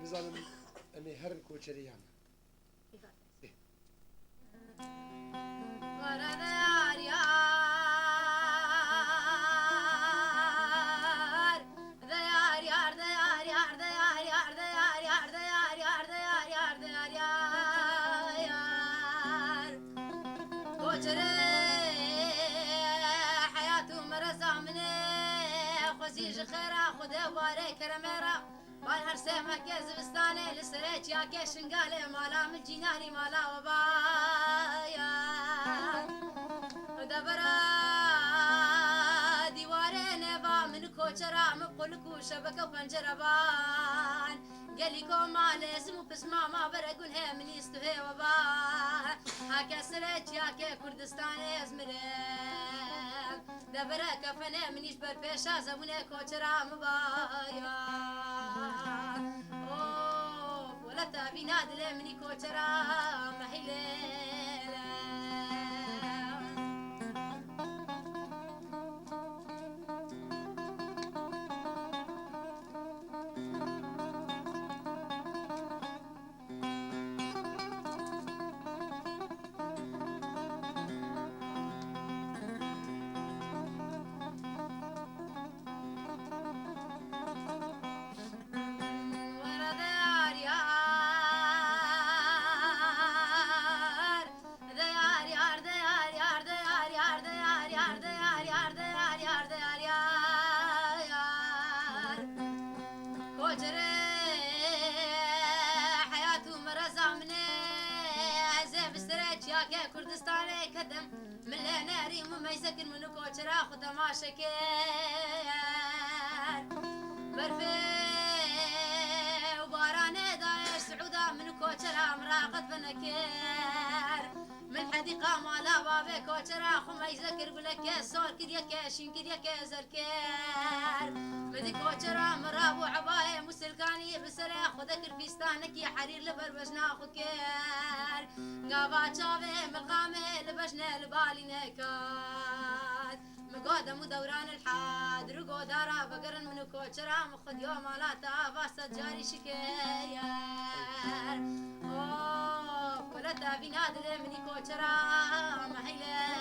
نزانم ئەمێ هەر کۆچەریانە خيرا خذ باري كرميرا بان هرسيما كزبستاني لسريت يا كشنقالي مالا من جناني مالا وبايا ودبرا ديوارين با من كوچرا مبقلكو شبكة وبنجرة بان قاليكو ما لازم وبسما ما برقول هي من يستهي وبا هكا سريت يا كردستاني ازمرين دبرا كفنا منيش بربيشا زمونه كوچرا مبايا اوه ولا تابينا دل مني كوچرا محيله كردستاني كدم من ناري وما يسكن من كوچرا خد ما شكر برفي وباراني دايش سعودا من كوچرا مراقد بنكر من حديقة مالا بابي كوچرا خما يذكر قولك سور كديك شين كديك زركر مدي كوچرا مرابو عباية مسلكاني بسرا خدك الفستانك يا حرير لبربجنا خكر قابا چاوي مقامي لبجنا لبالي نكاد مقادم ودوران الحاد رقو دارا بقرن منو كوچرا مخد يوم مالاتا باسا جاري شكير اوه ولا تابي نادل مني كوچرا محيلة